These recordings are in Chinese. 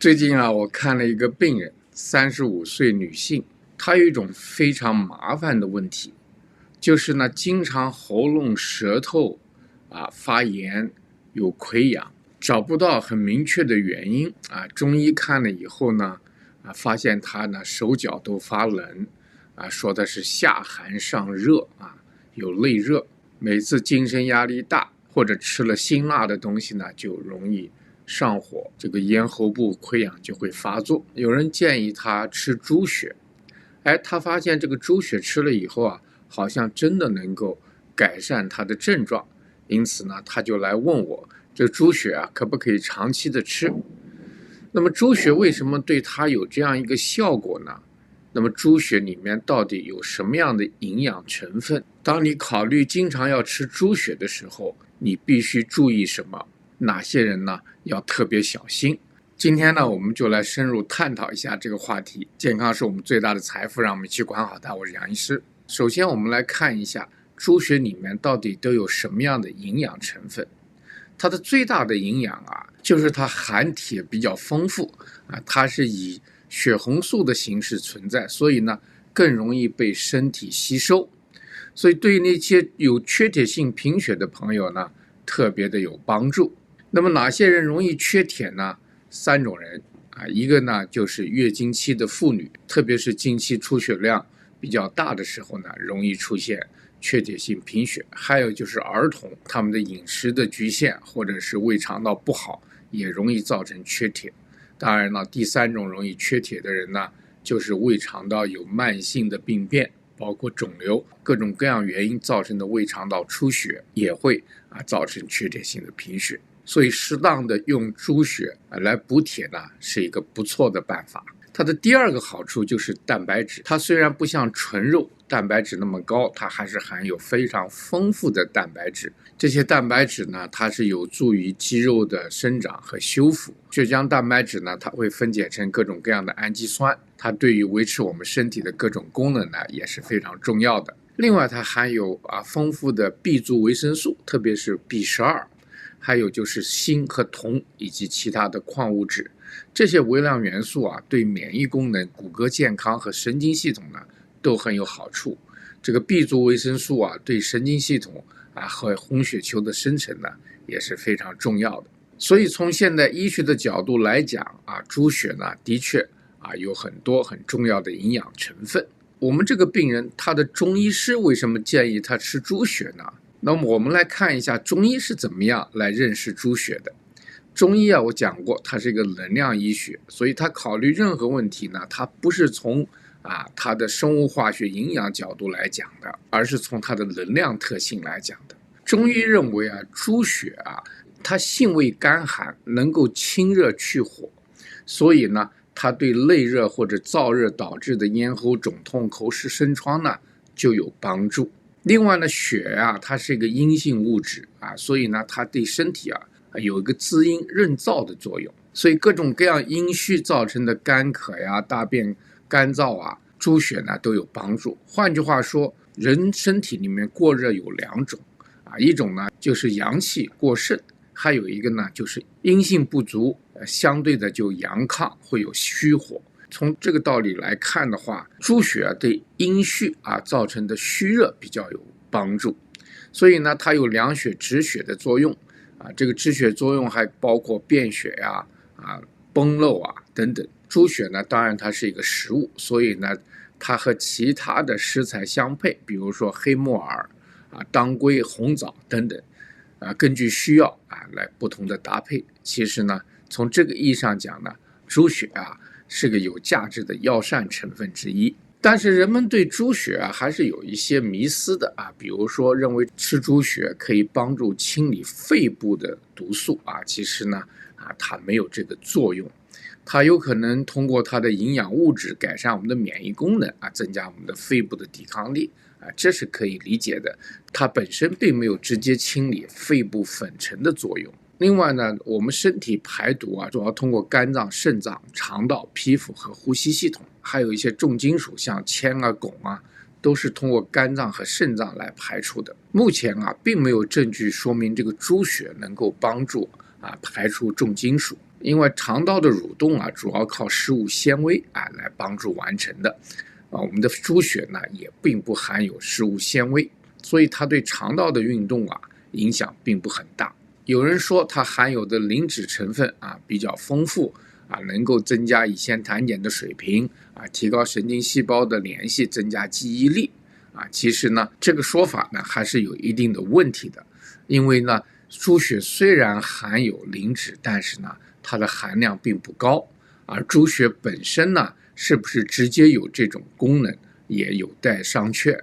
最近啊，我看了一个病人，35岁女性，她有一种非常麻烦的问题，就是呢，经常喉咙、舌头发炎，有溃疡，找不到很明确的原因啊。中医看了以后呢，发现她呢手脚都发冷，说的是下寒上热有内热，每次精神压力大或者吃了辛辣的东西呢，就容易上火，这个咽喉部溃疡就会发作。有人建议他吃猪血，他发现这个猪血吃了以后好像真的能够改善他的症状，因此呢，他就来问我，这猪血可不可以长期的吃？那么猪血为什么对他有这样一个效果呢？那么猪血里面到底有什么样的营养成分？当你考虑经常要吃猪血的时候，你必须注意什么？哪些人呢要特别小心？今天呢，我们就来深入探讨一下这个话题。健康是我们最大的财富，让我们一起管好它。我是杨医师。首先，我们来看一下猪血里面到底都有什么样的营养成分。它的最大的营养就是它含铁比较丰富它是以血红素的形式存在，所以呢更容易被身体吸收。所以对于那些有缺铁性贫血的朋友呢，特别的有帮助。那么哪些人容易缺铁呢？3种人一个呢就是月经期的妇女，特别是经期出血量比较大的时候呢，容易出现缺铁性贫血。还有就是儿童，他们的饮食的局限或者是胃肠道不好，也容易造成缺铁。当然了，第3种容易缺铁的人呢，就是胃肠道有慢性的病变，包括肿瘤，各种各样原因造成的胃肠道出血也会造成缺铁性的贫血。所以适当的用猪血来补铁呢，是一个不错的办法。它的第2个好处就是蛋白质，它虽然不像纯肉蛋白质那么高，它还是含有非常丰富的蛋白质。这些蛋白质呢，它是有助于肌肉的生长和修复。血浆蛋白质呢，它会分解成各种各样的氨基酸，它对于维持我们身体的各种功能呢，也是非常重要的。另外，它含有丰富的 B 族维生素，特别是 B12。还有就是锌和铜以及其他的矿物质，这些微量元素对免疫功能、骨骼健康和神经系统呢都很有好处。这个 B 族维生素对神经系统和红血球的生成呢也是非常重要的。所以从现代医学的角度来讲猪血呢的确有很多很重要的营养成分。我们这个病人他的中医师为什么建议他吃猪血呢？那么我们来看一下中医是怎么样来认识猪血的。中医我讲过，它是一个能量医学，所以它考虑任何问题呢，它不是从它的生物化学营养角度来讲的，而是从它的能量特性来讲的。中医认为猪血它性味甘寒，能够清热去火，所以呢，它对内热或者燥热导致的咽喉肿痛、口湿生疮呢就有帮助。另外呢，血它是一个阴性物质所以呢，它对身体有一个滋阴润燥的作用。所以各种各样阴虚造成的干渴大便干燥猪血呢都有帮助。换句话说，人身体里面过热有2种一种呢就是阳气过盛，还有一个呢就是阴性不足，相对的就阳亢，会有虚火。从这个道理来看的话，猪血对阴虚造成的虚热比较有帮助，所以呢，它有凉血止血的作用这个止血作用还包括便血崩漏等等。猪血呢，当然它是一个食物，所以呢，它和其他的食材相配，比如说黑木耳当归、红枣等等根据需要来不同的搭配。其实呢，从这个意义上讲呢，猪血是个有价值的药膳成分之一。但是人们对猪血还是有一些迷思的比如说认为吃猪血可以帮助清理肺部的毒素其实呢它没有这个作用。它有可能通过它的营养物质改善我们的免疫功能增加我们的肺部的抵抗力这是可以理解的。它本身并没有直接清理肺部粉尘的作用。另外呢，我们身体排毒主要通过肝脏、肾脏、肠道、皮肤和呼吸系统，还有一些重金属像铅汞都是通过肝脏和肾脏来排出的。目前并没有证据说明这个猪血能够帮助排出重金属。因为肠道的蠕动啊，主要靠食物纤维啊来帮助完成的。我们的猪血呢也并不含有食物纤维，所以它对肠道的运动啊影响并不很大。有人说它含有的磷脂成分啊比较丰富啊，能够增加乙酰胆碱的水平啊，提高神经细胞的联系，增加记忆力啊。其实呢，这个说法呢还是有一定的问题的，因为呢，猪血虽然含有磷脂，但是呢，它的含量并不高，而猪血本身呢，是不是直接有这种功能，也有待商榷。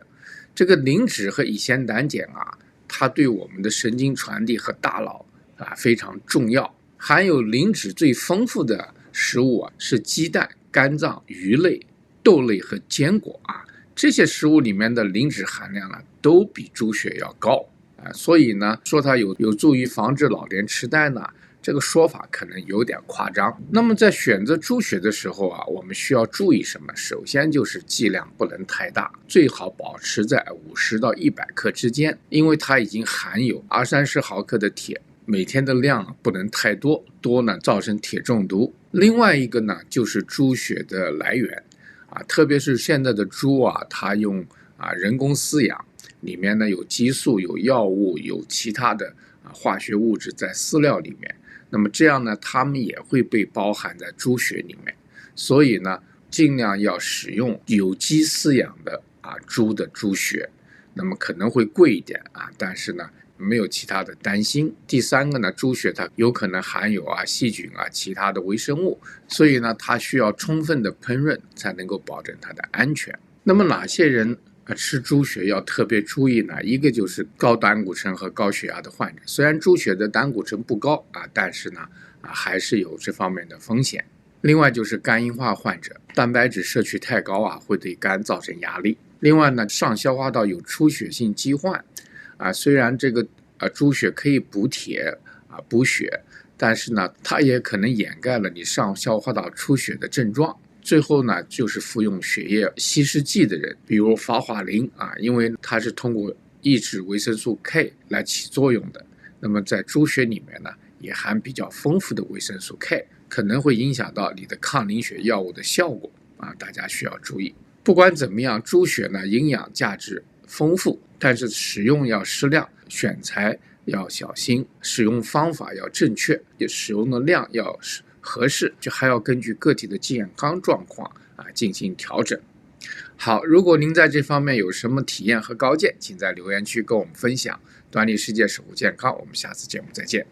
这个磷脂和乙酰胆碱啊，它对我们的神经传递和大脑啊非常重要。含有磷脂最丰富的食物啊是鸡蛋、肝脏、鱼类、豆类和坚果啊，这些食物里面的磷脂含量呢都比猪血要高啊，所以呢说它有助于防治老年痴呆呢，这个说法可能有点夸张。那么在选择猪血的时候啊，我们需要注意什么？首先就是剂量不能太大，最好保持在50到100克之间，因为它已经含有20-30毫克的铁，每天的量不能太多，多呢造成铁中毒。另外一个呢就是猪血的来源啊，特别是现在的猪啊，它用人工饲养，里面呢有激素、有药物、有其他的化学物质在饲料里面，那么这样呢，它们也会被包含在猪血里面。所以呢，尽量要使用有机饲养的猪的猪血，那么可能会贵一点啊，但是呢没有其他的担心。第三个呢，猪血它有可能含有细菌其他的微生物，所以呢它需要充分的烹饪才能够保证它的安全。那么哪些人吃猪血要特别注意呢？一个就是高胆固醇和高血压的患者，虽然猪血的胆固醇不高但是呢还是有这方面的风险。另外就是肝硬化患者，蛋白质摄取太高会对肝造成压力。另外呢，上消化道有出血性疾患虽然这个猪血可以补铁补血，但是呢它也可能掩盖了你上消化道出血的症状。最后呢就是服用血液稀释剂的人，比如法华林因为它是通过抑制维生素 K 来起作用的，那么在猪血里面呢也含比较丰富的维生素 K， 可能会影响到你的抗凝血药物的效果大家需要注意。不管怎么样，猪血呢营养价值丰富，但是使用要适量，选材要小心，使用方法要正确，也使用的量要合适，就还要根据个体的健康状况进行调整。好，如果您在这方面有什么体验和高见，请在留言区跟我们分享。端粒世界守护健康，我们下次节目再见。